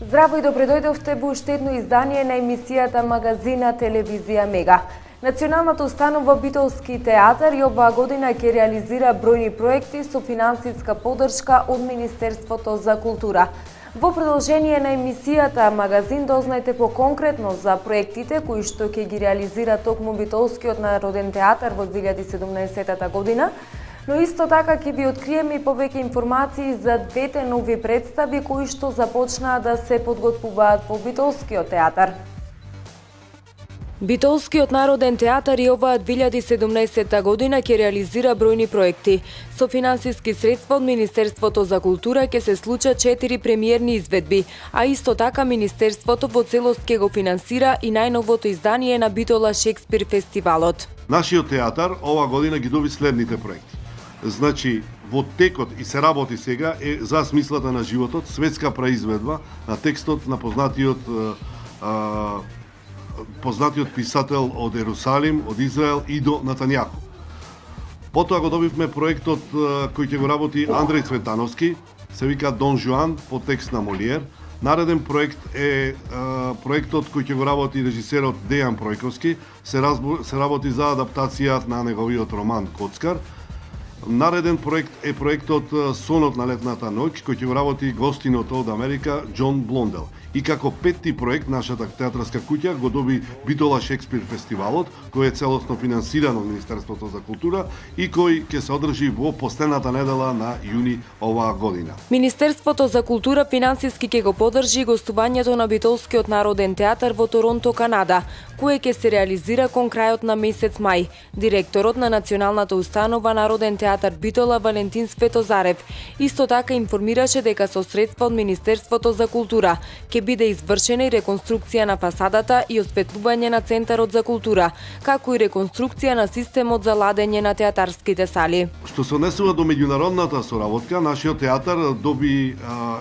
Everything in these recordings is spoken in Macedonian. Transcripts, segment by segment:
Здраво и добре дојдовте во уште едно издание на емисијата Магазина Телевизија Мега. Националната установа Битолски театар и оваа година ќе реализира бројни проекти со финансиска поддршка од Министерството за култура. Во продолжение на емисијата Магазин дознајте поконкретно за проектите кои што ќе ги реализира токму Битолскиот народен театар во 2017 година, но исто така ќе ви откриеме и повеќе информации за двете нови представи кои што започнаа да се подготвуваат во Битолскиот театар. Битолскиот народен театар и оваа 2017 година ќе реализира бројни проекти. Со финансиски средства од Министерството за култура ќе се случат 4 премиерни изведби, а исто така Министерството во целост ќе го финансира и најновото издание на Битола Шекспир фестивалот. Нашиот театар ова година ги доби следните проекти. Значи, во текот и се работи сега е за смислата на животот, светска преизведба на текстот на познатиот писател од Ерусалим, од Израел, Идо Натањако. Потоа го добивме проектот кој ќе го работи Андреј Цветановски, се вика Дон Жуан по текст на Молиер. Нареден проект е проектот кој ќе го работи режисерот Дејан Пројковски, се работи за адаптација на неговиот роман Коцкар. Нареден проект е проектот Сонот на летната ноќ, кој ќе го работи гостинот од Америка Џон Блондел. И како петти проект, нашата театарска куќа го доби Битола Шекспир фестивалот, кој е целосно финансиран од Министерството за култура и кој ќе се одржи во последната недела на јуни оваа година. Министерството за култура финансиски ќе го поддржи гостувањето на Битолскиот народен театар во Торонто, Канада, кое ќе се реализира кон крајот на месец мај. Директорот на Националната установа Народен театар Битола Валентин Светозарев исто така информираше дека со средства од Министерството за култура ќе биде извршена и реконструкција на фасадата и осветлување на Центарот за култура, како и реконструкција на системот за ладење на театарските сали. Што се однесува до меѓународната соработка, нашиот театар доби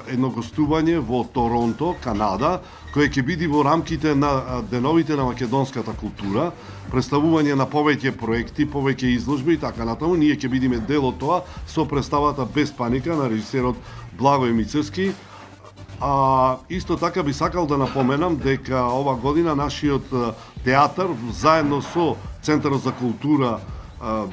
едно гостување во Торонто, Канада, кој ќе биде во рамките на деновите на македонската култура, представување на повеќе проекти, повеќе изложби и така натаму. Ние ќе бидеме дел од тоа со представата Без паника на режисерот Благој Мицевски. Исто така би сакал да напоменам дека ова година нашиот театар заедно со Центарот за култура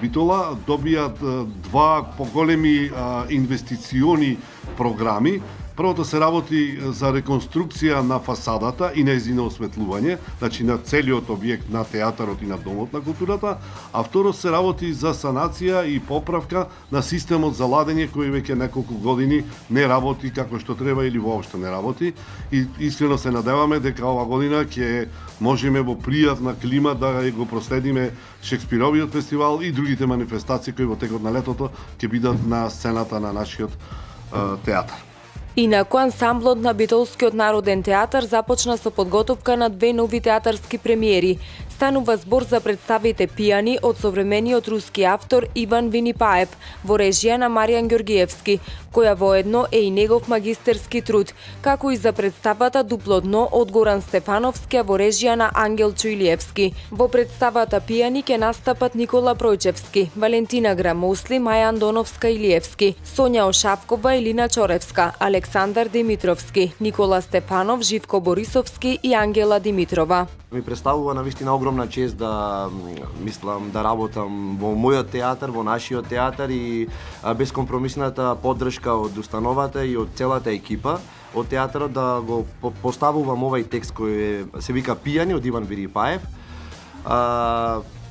Битола добијат два поголеми инвестициони програми. Првото се работи за реконструкција на фасадата и нејзино осветлување, значи на целиот објект на театарот и на Домот на културата, а второ се работи за санација и поправка на системот за ладење кој веќе неколку години не работи како што треба или воопшто не работи. И искрено се надеваме дека ова година ќе можеме во пријатна клима да го проследиме Шекспировиот фестивал и другите манифестации кои во текот на летото ќе бидат на сцената на нашиот театар. Инаку ансамблот на Битолскиот народен театар започна со подготовка на две нови театарски премиери. Станува збор за представите Пијани од современиот руски автор Иван Винипаев во режија на Маријан Ѓоргиевски, која воедно е и негов магистерски труд, како и за представата Дупло дно од Горан Стефановски во режија на Ангел Чуилиевски. Во представата Пијани ќе настапат Никола Пројчевски, Валентина Грамосли, Маја Андоновска Илиевски, Сонја Ошапкова, Илина Чоревска, Александар Димитровски, Никола Стефанов, Живко Борисовски и Ангела Димитрова. Ми представува навистина огромна чест да мислам да работам во мојот театар, во нашиот театар и безкомпромисната поддршка од установата и од целата екипа од театарот да го поставувам овој текст кој се вика Пијани од Иван Винипаев.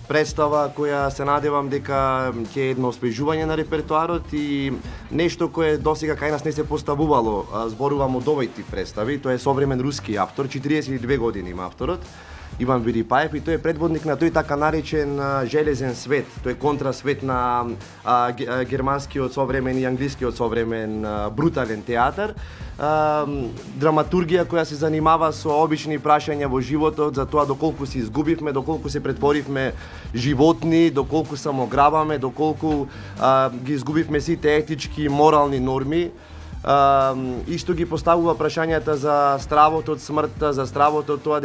Представа која се надевам дека ќе е едно освежување на репертоарот и нешто кое досега кај нас не се поставувало. Зборувам од овој тип представи, тоа е современ руски автор, 42 години има авторот, Иван Вирипаев, и тој е предводник на тој така наречен железен свет, тој контрасвет на германскиот современ и англискиот современ брутален театар. Драматургија која се занимава со обични прашања во животот, за тоа доколку се изгубивме, доколку се претворивме животни, доколку самограбаме, доколку ги изгубивме сите етички и морални норми. Исто ги поставува прашањата за стравото од смртта, за стравото од тоа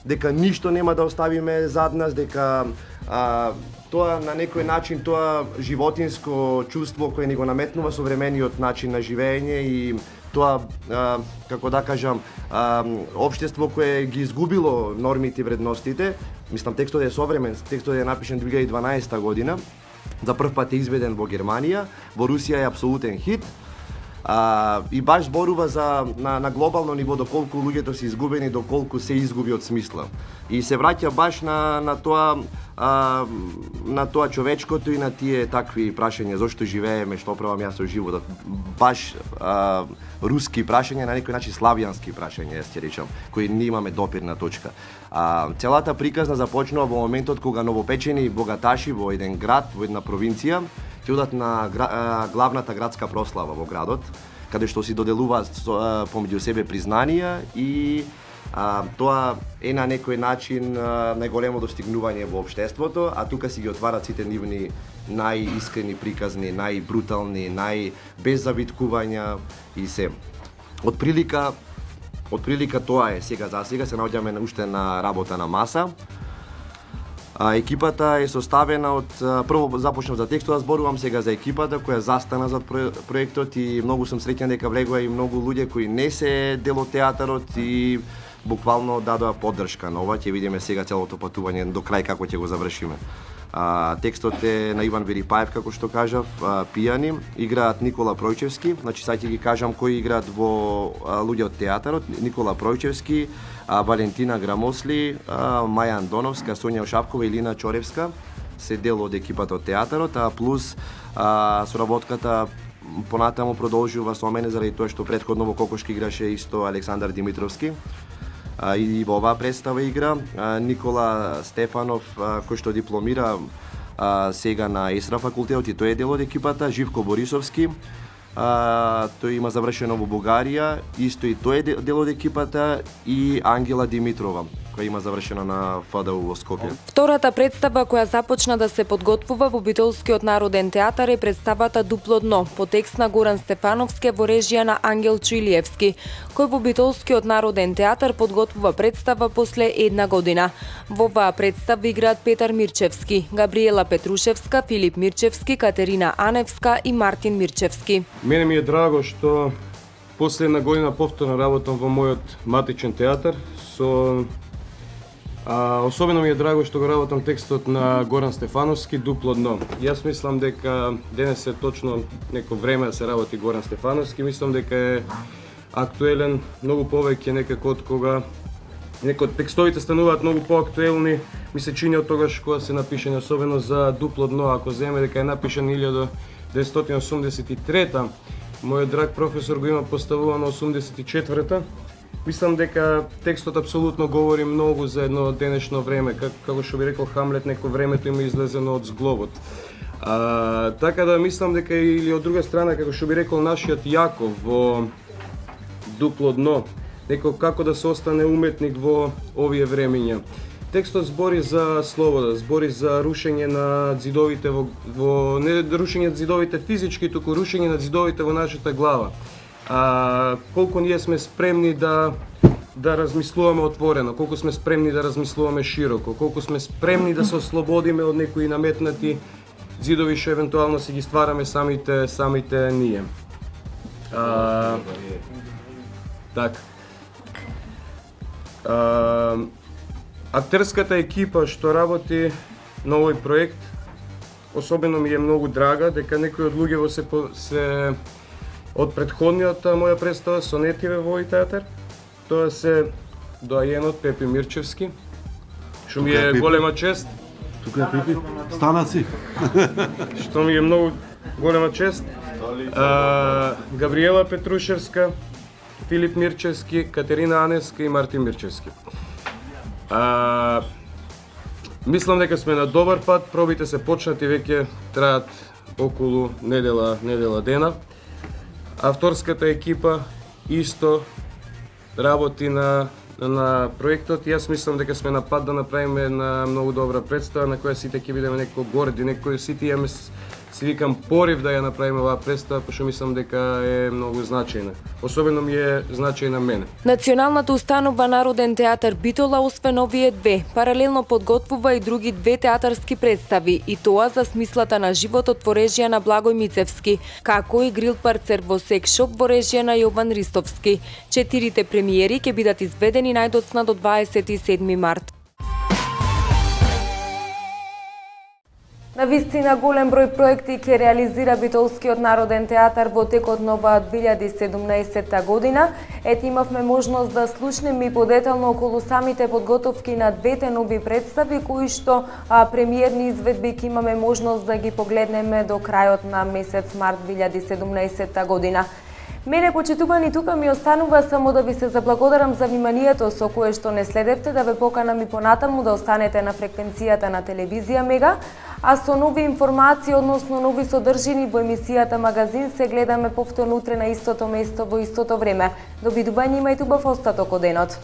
дека ништо нема да оставиме зад нас, дека тоа на некој начин тоа животинско чувство кое ни го наметнува современиот начин на живење и тоа, како да кажам, општество кое ги изгубило нормите и вредностите. Мислам, текстот е современ, текстот е напишан 2012 година, за прв пат е изведен во Германија, во Русија е апсолутен хит. И баш зборува за на глобално ниво доколку луѓето се изгубени, доколку се изгуби од смисла. И се враќа баш на тоа човечкото и на тие такви прашања, зошто живееме, што правам јас со животот. Баш руски прашања, на некој начин славјански прашања, јас ќе речам, кои ние имаме допирна точка. Целата приказна започнува во моментот кога новопечени богаташи во еден град, во една провинција, ќе одат на главната градска прослава во градот, каде што си доделуваат помеѓу себе признанија и тоа е на некој начин најголемо достигнување во општеството, а тука си ги отварат сите нивни најискрени приказни, најбрутални, без завиткувања и се. Од прилика тоа е сега за сега, се наоѓаме уште на работа на маса. Екипата е составена од, прво започнав за текстот, зборувам сега за екипата која застана зад проектот и многу сум среќен дека влегува и многу луѓе кои не се дел од театарот и буквално дадоа поддршка на ова. Ќе видиме сега целото патување до крај како ќе го завршиме. Текстот е на Иван Верипаев, како што кажав, пијани, играат Никола Пројчевски, значи сега ќе ги кажам кои играат во луѓе од театарот: Никола Пројчевски, Валентина Грамосли, Маја Андоновска, Сонја Ошапкова и Лина Чоревска се дел од екипата од театарот, а плюс соработката понатаму продолжува со мене заради тоа што претходно во Кокошки играше исто Александар Димитровски. И во оваа представа игра Никола Стефанов, кој што дипломира сега на ЕСРА факултетот и тој е дел од екипата, Живко Борисовски, тој има завршено во Бугарија, исто и тој е дел од екипата, и Ангела Димитрова, која има завршено на ФДУ во Скопје. Втората представа која започна да се подготвува во Битолскиот народен театар е представата Дупло дно, по текст на Горан Стефановски во режија на Ангел Чуилиевски, кој во Битолскиот народен театар подготвува представа после една година. Во оваа представа играат Петар Мирчевски, Габриела Петрушевска, Филип Мирчевски, Катерина Аневска и Мартин Мирчевски. Мене ми е драго што после една година повторно работам во мојот матичен театар со особено ми е драго што го работам текстот на Горан Стефановски Дупло дно. Јас мислам дека денес е точно неко време да се работи Горан Стефановски, мислам дека е актуелен многу повеќе некако од кога текстовите стануваат многу поактуелни, ми се чини од тогаш кога се напишани, особено за Дупло дно, ако земе дека е напишан 1983-та, мојот драг професор го има поставувано 84-та. Мислам дека текстот апсолутно говори многу за едно денешно време, како што би рекол Хамлет, неко времето има излезено од зглобот. Така да мислам дека или од друга страна, како што би рекол нашиот Јаков во Дупло дно, неко како да се остане уметник во овие времиња. Текстот збори за слобода, збори за рушење на ѕидовите не рушење на ѕидовите физички, туку рушење на ѕидовите во нашата глава. Колку ние сме спремни да размислуваме отворено, колку сме спремни да размислуваме широко, колку сме спремни да се ослободиме од некои наметнати ѕидови што евентуално си ги ствараме самите ние. Така. Актерската екипа што работи на овој проект, особено ми е многу драга дека некои од луѓето се од претходниот моја представа Сонетиве во овој театар. Тоа се доајенот Пепи Мирчевски, што ми е голема чест. Тука е Пепи. Станаци. Што ми е многу голема чест. Габриела Петрушевска, Филип Мирчевски, Катерина Аневска и Мартин Мирчевски. Мислам дека сме на добар пат, пробите се почнати, веќе траат околу недела дена. Авторската екипа исто работи на проектот. Јас мислам дека сме на пат да направиме една многу добра представа на која сите ќе бидеме некако горди, некои сите имаме си викам порив да ја направиме оваа представа, пошто мислам дека е многу значајна. Особено ми е значајна мене. Националната установа Народен театар Битола, освен овие две, паралелно подготвува и други две театарски представи, и тоа за смислата на животот во режија на Благој Мицевски, како и грил парцер во секшоп во режија на Јован Ристовски. 4 премиери ќе бидат изведени најдоцна до 27 март. На вистина голем број проекти ќе реализира Битолскиот Народен театар во текот на оваа 2017 година. Ете, имавме можност да слушнеме и подетално околу самите подготовки на двете нови представи, кои што премиерни изведби ќе имаме можност да ги погледнеме до крајот на месец март 2017 година. Мене, почитувани, тука ми останува само да ви се заблагодарам за вниманието со кое што не следевте, да ве поканам и понатаму да останете на фреквенцијата на телевизија Мега, а со нови информации, односно нови содржини во емисијата Магазин се гледаме повторно утре на истото место во истото време. До видување, имајте убав остаток од денот.